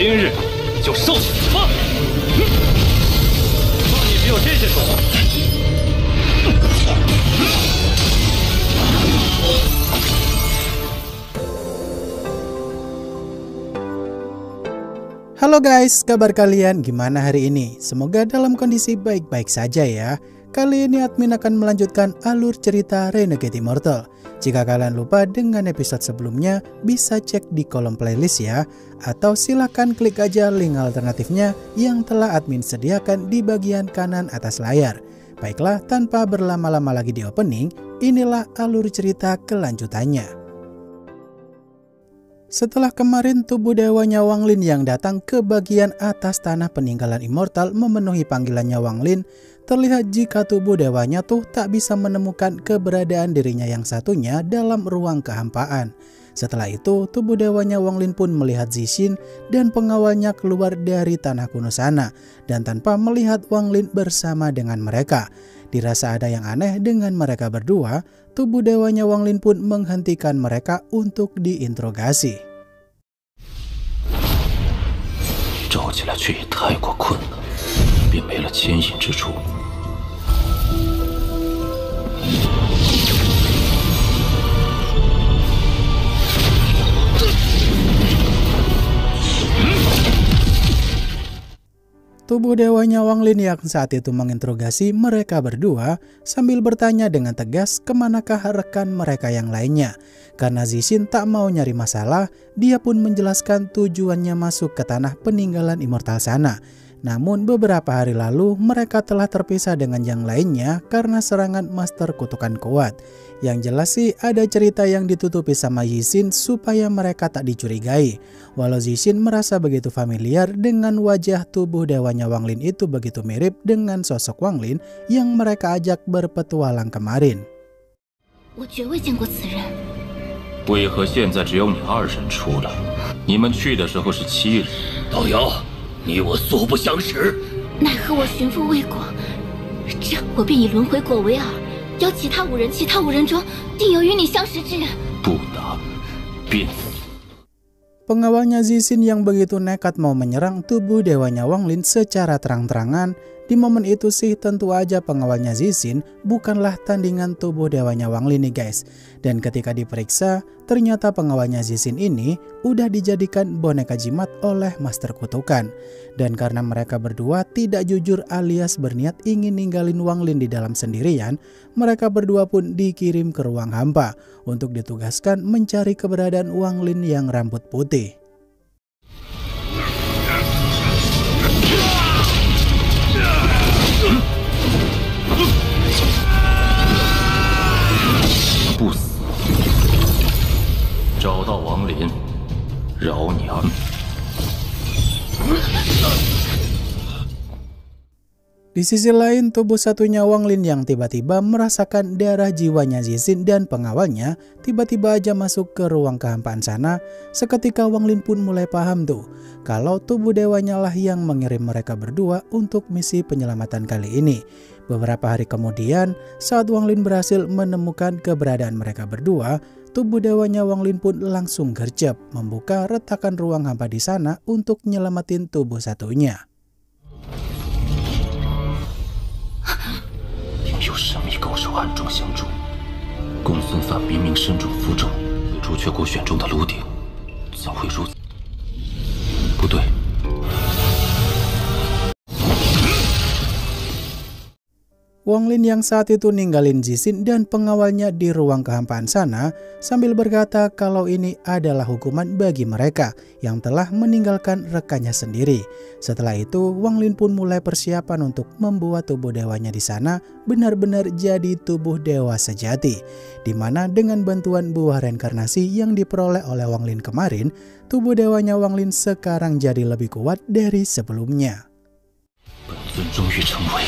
今日就受你此棒！看你只有这些手段。Halo guys, kabar kalian gimana hari ini? Semoga dalam kondisi baik-baik saja ya. Kali ini admin akan melanjutkan alur cerita Renegade Immortal. Jika kalian lupa dengan episode sebelumnya, bisa cek di kolom playlist ya. Atau silahkan klik aja link alternatifnya yang telah admin sediakan di bagian kanan atas layar. Baiklah, tanpa berlama-lama lagi di opening, inilah alur cerita kelanjutannya. Setelah kemarin tubuh dewanya Wang Lin yang datang ke bagian atas tanah peninggalan Immortal memenuhi panggilannya Wang Lin, terlihat jika tubuh dewanya tuh tak bisa menemukan keberadaan dirinya yang satunya dalam ruang kehampaan. Setelah itu, tubuh dewanya Wang Lin pun melihat Zixin dan pengawalnya keluar dari tanah kuno sana, dan tanpa melihat Wang Lin bersama dengan mereka. Dirasa ada yang aneh dengan mereka berdua, tubuh dewanya Wang Lin pun menghentikan mereka untuk diinterogasi. 找起来却也太过困难，便没了牵引之处。 Tubuh dewanya Wang Lin yang saat itu menginterogasi mereka berdua sambil bertanya dengan tegas kemanakah rekan mereka yang lainnya. Karena Zixin tak mau nyari masalah, dia pun menjelaskan tujuannya masuk ke tanah peninggalan Immortal sana. Namun beberapa hari lalu mereka telah terpisah dengan yang lainnya karena serangan Master Kutukan Kuat. Yang jelas sih ada cerita yang ditutupi sama Zixin supaya mereka tak dicurigai. Walau Zixin merasa begitu familiar dengan wajah tubuh dewanya Wang Lin itu begitu mirip dengan sosok Wang Lin yang mereka ajak berpetualang kemarin. 我绝未见过此人。为何现在只有你二人出来？你们去的时候是7人。道友，你我素不相识，奈何我寻父未果，这我便以轮回果为饵，邀其他5人中定有与你相识之人。不打便死。 Pengawalnya Zixin yang begitu nekat mau menyerang tubuh dewanya Wang Lin secara terang-terangan. Di momen itu sih tentu aja pengawalnya Zixin bukanlah tandingan tubuh dewanya Wang Lin nih guys. Dan ketika diperiksa, ternyata pengawalnya Zixin ini udah dijadikan boneka jimat oleh Master Kutukan. Dan karena mereka berdua tidak jujur alias berniat ingin ninggalin Wang Lin di dalam sendirian, mereka berdua pun dikirim ke ruang hampa untuk ditugaskan mencari keberadaan Wang Lin yang rambut putih. Di sisi lain, tubuh satunya Wang Lin yang tiba-tiba merasakan darah jiwanya Zixin dan pengawalnya tiba-tiba aja masuk ke ruang kehampaan sana. Seketika Wang Lin pun mulai paham tuh kalau tubuh dewanya lah yang mengirim mereka berdua untuk misi penyelamatan kali ini. Beberapa hari kemudian, saat Wang Lin berhasil menemukan keberadaan mereka berdua, tubuh dewanya Wang Lin pun langsung gercep membuka retakan ruang hampa di sana untuk nyelamatin tubuh satunya. 有神秘高手暗中相助，公孙瓒明明身中符咒，被朱雀国选中的炉鼎，怎会如此？不对。 Wang Lin yang saat itu ninggalin Zixin dan pengawalnya di ruang kehampaan sana sambil berkata kalau ini adalah hukuman bagi mereka yang telah meninggalkan rekannya sendiri. Setelah itu, Wang Lin pun mulai persiapan untuk membuat tubuh dewanya di sana benar-benar jadi tubuh dewa sejati. Dimana dengan bantuan buah reinkarnasi yang diperoleh oleh Wang Lin kemarin, tubuh dewanya Wang Lin sekarang jadi lebih kuat dari sebelumnya. 本尊终于成为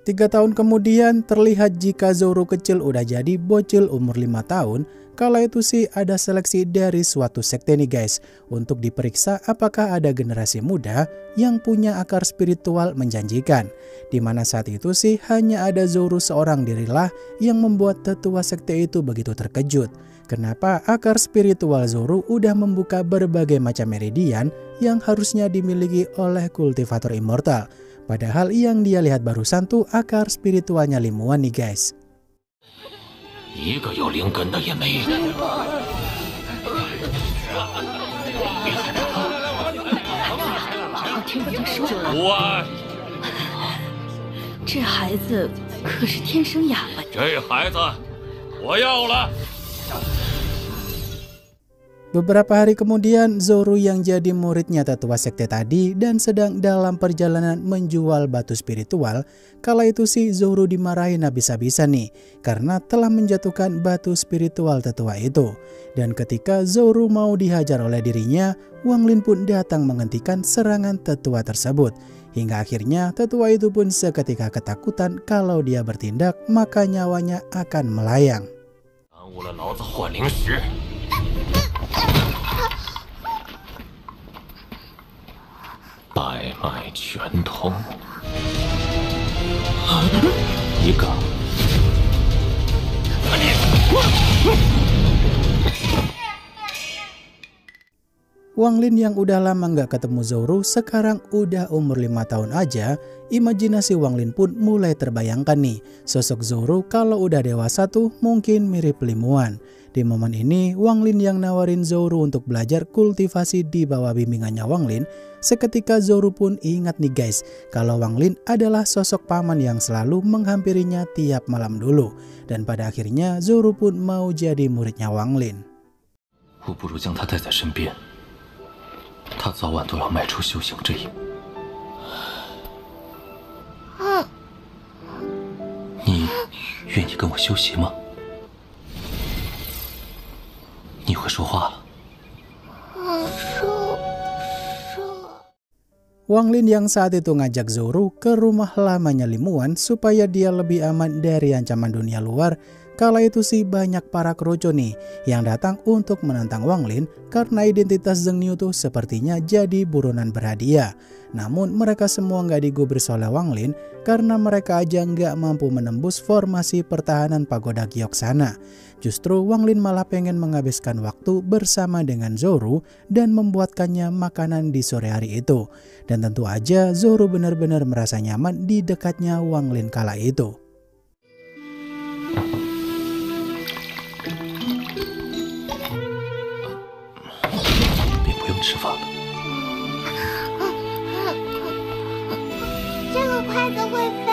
3 3 tahun kemudian terlihat jika Zoro kecil udah jadi bocil umur 5 tahun. Kala itu sih ada seleksi dari suatu sekte nih guys, untuk diperiksa apakah ada generasi muda yang punya akar spiritual menjanjikan. Dimana saat itu sih hanya ada Zoro seorang dirilah yang membuat tetua sekte itu begitu terkejut. Kenapa akar spiritual Zoro udah membuka berbagai macam meridian yang harusnya dimiliki oleh kultivator immortal. Padahal yang dia lihat barusan tuh akar spiritualnya Limuan nih guys. 一个有灵根的也没有。好听不听说？无碍，这孩子可是天生哑巴。这孩子我要了。 Beberapa hari kemudian Zoro yang jadi muridnya tetua sekte tadi dan sedang dalam perjalanan menjual batu spiritual. Kala itu sih Zoro dimarahin habis-habisan nih karena telah menjatuhkan batu spiritual tetua itu. Dan ketika Zoro mau dihajar oleh dirinya, Wang Lin pun datang menghentikan serangan tetua tersebut. Hingga akhirnya tetua itu pun seketika ketakutan kalau dia bertindak maka nyawanya akan melayang. 耽误了老子换灵石。 百脉全通，一个，Wang Lin yang udah lama nggak ketemu Zoro sekarang udah umur 5 tahun aja. Imajinasi Wang Lin pun mulai terbayangkan nih, sosok Zoro kalau udah dewasa tuh mungkin mirip Limuan. Di momen ini Wang Lin yang nawarin Zoro untuk belajar kultivasi di bawah bimbingannya Wang Lin. Seketika Zoro pun ingat nih guys, kalau Wang Lin adalah sosok paman yang selalu menghampirinya tiap malam dulu. Dan pada akhirnya Zoro pun mau jadi muridnya Wang Lin. 我不如将他带在身边，他早晚都要迈出修行这一步。你愿意跟我修习吗？你会说话了。 Wang Lin yang saat itu ngajak Zoro ke rumah lamanya Limuan supaya dia lebih aman dari ancaman dunia luar. Kala itu sih banyak para kroco nih yang datang untuk menantang Wang Lin karena identitas Zheng Niu tuh sepertinya jadi buronan berhadiah. Namun mereka semua nggak digubris oleh Wang Lin karena mereka aja nggak mampu menembus formasi pertahanan pagoda Giok sana. Justru Wang Lin malah pengen menghabiskan waktu bersama dengan Zoro dan membuatkannya makanan di sore hari itu. Dan tentu aja Zoro benar-benar merasa nyaman di dekatnya Wang Lin kala itu. 吃饭了。这个筷子会飞。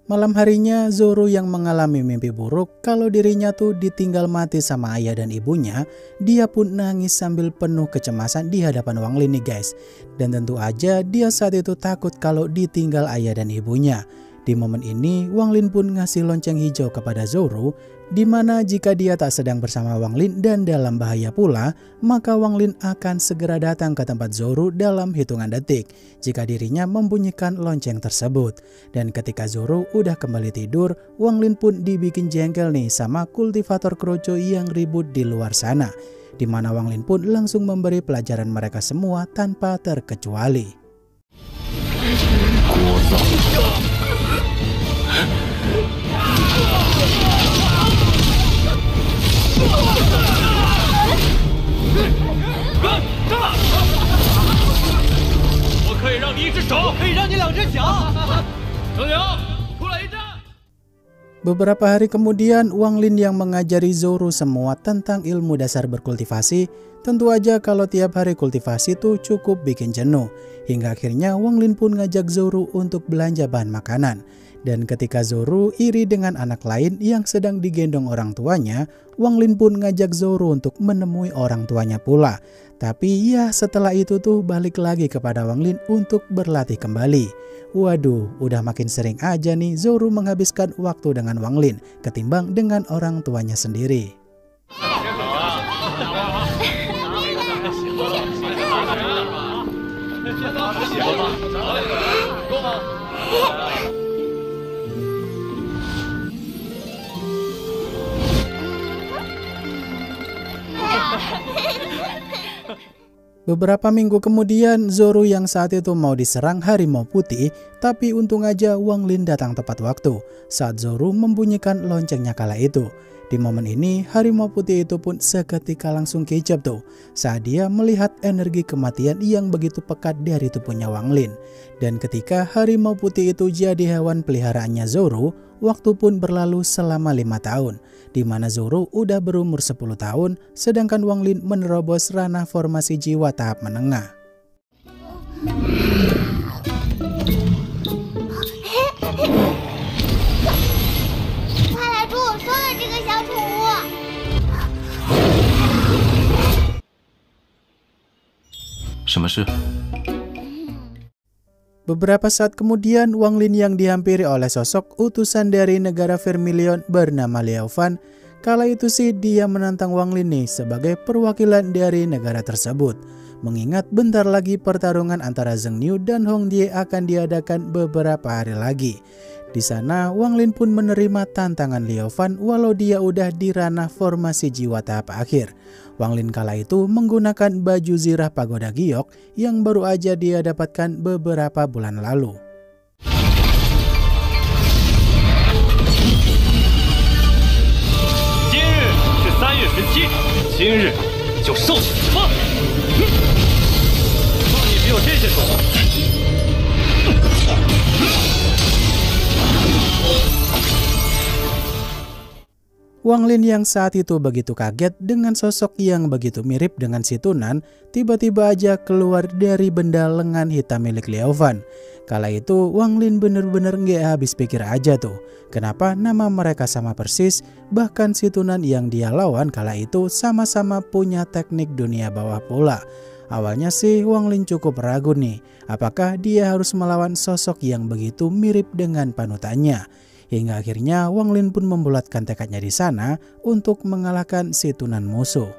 Malam harinya Zoro yang mengalami mimpi buruk kalau dirinya tuh ditinggal mati sama ayah dan ibunya. Dia pun nangis sambil penuh kecemasan di hadapan Wang Lin nih guys. Dan tentu aja dia saat itu takut kalau ditinggal ayah dan ibunya. Di momen ini Wang Lin pun ngasih lonceng hijau kepada Zoro, dimana jika dia tak sedang bersama Wang Lin dan dalam bahaya pula, maka Wang Lin akan segera datang ke tempat Zoro dalam hitungan detik jika dirinya membunyikan lonceng tersebut. Dan ketika Zoro udah kembali tidur, Wang Lin pun dibikin jengkel nih sama kultivator kroco yang ribut di luar sana, dimana Wang Lin pun langsung memberi pelajaran mereka semua tanpa terkecuali. Beberapa hari kemudian Wang Lin yang mengajari Zoro semua tentang ilmu dasar berkultivasi. Tentu aja kalau tiap hari kultivasi tuh cukup bikin jenuh. Hingga akhirnya Wang Lin pun ngajak Zoro untuk belanja bahan makanan. Dan ketika Zoro iri dengan anak lain yang sedang digendong orang tuanya, Wang Lin pun ngajak Zoro untuk menemui orang tuanya pula. Tapi ya setelah itu tuh balik lagi kepada Wang Lin untuk berlatih kembali. Waduh, udah makin sering aja nih Zoro menghabiskan waktu dengan Wang Lin ketimbang dengan orang tuanya sendiri. Beberapa minggu kemudian, Zoro yang saat itu mau diserang harimau putih, tapi untung aja Wang Lin datang tepat waktu saat Zoro membunyikan loncengnya kala itu. Di momen ini, harimau putih itu pun seketika langsung kicap tuh saat dia melihat energi kematian yang begitu pekat dari tubuhnya Wang Lin. Dan ketika harimau putih itu jadi hewan peliharaannya Zoro, waktu pun berlalu selama 5 tahun, di mana Zoro udah berumur 10 tahun, sedangkan Wang Lin menerobos ranah formasi jiwa tahap menengah. Beberapa saat kemudian, Wang Lin yang dihampiri oleh sosok utusan dari negara Vermilion bernama Liao Fan. Kala itu sih dia menantang Wang Lin nih sebagai perwakilan dari negara tersebut. Mengingat bentar lagi pertarungan antara Zheng Niu dan Hong Die akan diadakan beberapa hari lagi. Di sana Wang Lin pun menerima tantangan Liao Fan walau dia udah di ranah formasi jiwa tahap akhir. Wang Lin kala itu menggunakan baju zirah pagoda giok yang baru aja dia dapatkan beberapa bulan lalu. Wang Lin yang saat itu begitu kaget dengan sosok yang begitu mirip dengan si Tunan, tiba-tiba aja keluar dari benda lengan hitam milik Liao Fan. Kala itu Wang Lin bener-bener nggak habis pikir aja tuh, kenapa nama mereka sama persis, bahkan si Tunan yang dia lawan kala itu sama-sama punya teknik dunia bawah pula. Awalnya sih Wang Lin cukup ragu nih, apakah dia harus melawan sosok yang begitu mirip dengan panutannya. Hingga akhirnya Wang Lin pun membulatkan tekadnya di sana untuk mengalahkan si Tunan musuh.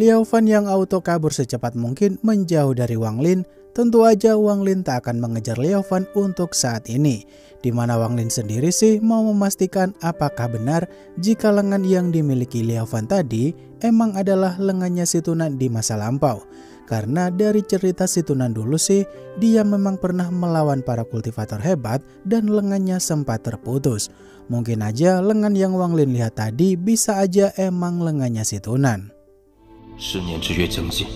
Liao Fan yang auto kabur secepat mungkin menjauh dari Wang Lin. Tentu aja Wang Lin tak akan mengejar Liao Fan untuk saat ini, di mana Wang Lin sendiri sih mau memastikan apakah benar jika lengan yang dimiliki Liao Fan tadi emang adalah lengannya si Tunan di masa lampau. Karena dari cerita si Tunan dulu sih, dia memang pernah melawan para kultivator hebat dan lengannya sempat terputus. Mungkin aja lengan yang Wang Lin lihat tadi bisa aja emang lengannya si Tunan. 10年之约将近，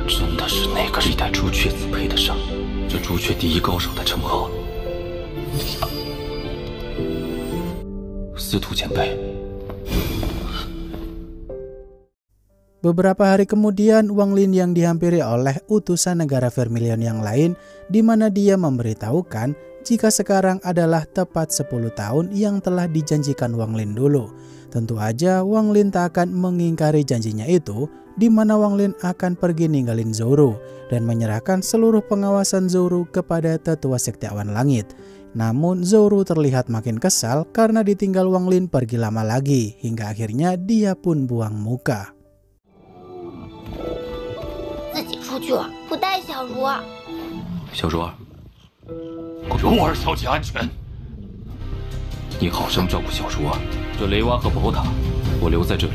你真的是那个历代朱雀子配得上这朱雀第一高手的称号？司徒前辈。 Beberapa hari kemudian, Wang Lin yang dihampiri oleh utusan negara Vermilion yang lain, di mana dia memberitahukan jika sekarang adalah tepat 10 tahun yang telah dijanjikan Wang Lin dulu. Tentu aja Wang Lin tak akan mengingkari janjinya itu, di mana Wang Lin akan pergi ninggalin Zoro dan menyerahkan seluruh pengawasan Zoro kepada tetua sekte awan langit. Namun Zoro terlihat makin kesal karena ditinggal Wang Lin pergi lama lagi, hingga akhirnya dia pun buang muka. 自己出去不带小茹儿。小茹儿，茹儿小姐安全，你好生照顾小茹儿。这雷蛙和宝塔，我留在这里。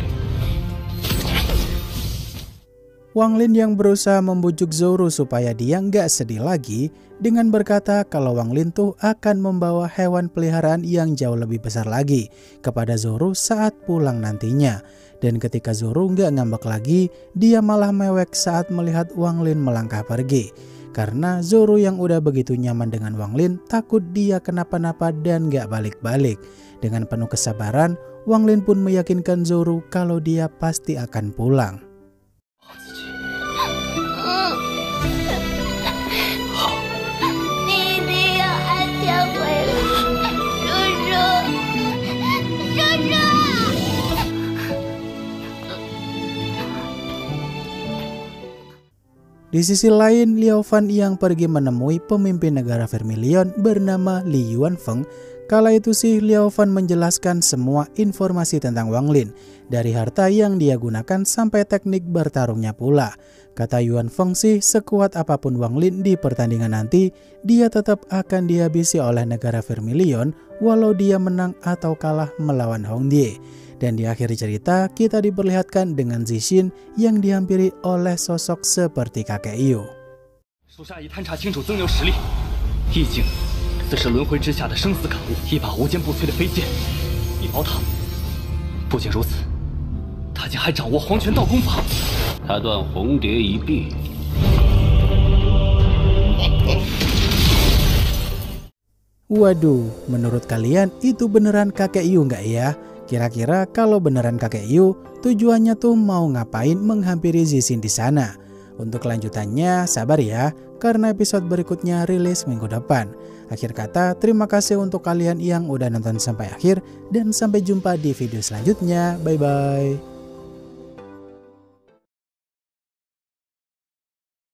Wang Lin yang berusaha membujuk Zoro supaya dia nggak sedih lagi dengan berkata kalau Wang Lin tuh akan membawa hewan peliharaan yang jauh lebih besar lagi kepada Zoro saat pulang nantinya. Dan ketika Zoro nggak ngambek lagi, dia malah mewek saat melihat Wang Lin melangkah pergi. Karena Zoro yang udah begitu nyaman dengan Wang Lin takut dia kenapa-napa dan nggak balik-balik. Dengan penuh kesabaran, Wang Lin pun meyakinkan Zoro kalau dia pasti akan pulang. Di sisi lain, Liao Fan yang pergi menemui pemimpin negara Vermilion bernama Li Yuanfeng. Kala itu sih Liao Fan menjelaskan semua informasi tentang Wang Lin, dari harta yang dia gunakan sampai teknik bertarungnya pula. Kata Yuanfeng sih, sekuat apapun Wang Lin di pertandingan nanti, dia tetap akan dihabisi oleh negara Vermilion walau dia menang atau kalah melawan Hongdie. Dan di akhir cerita, kita diperlihatkan dengan Zixin yang dihampiri oleh sosok seperti kakek Yu. Waduh, menurut kalian itu beneran kakek Yu nggak ya? Kira-kira kalau beneran kakek Yu, tujuannya tuh mau ngapain menghampiri Zixin di sana? Untuk kelanjutannya, sabar ya, karena episode berikutnya rilis minggu depan. Akhir kata, terima kasih untuk kalian yang udah nonton sampai akhir, dan sampai jumpa di video selanjutnya. Bye-bye.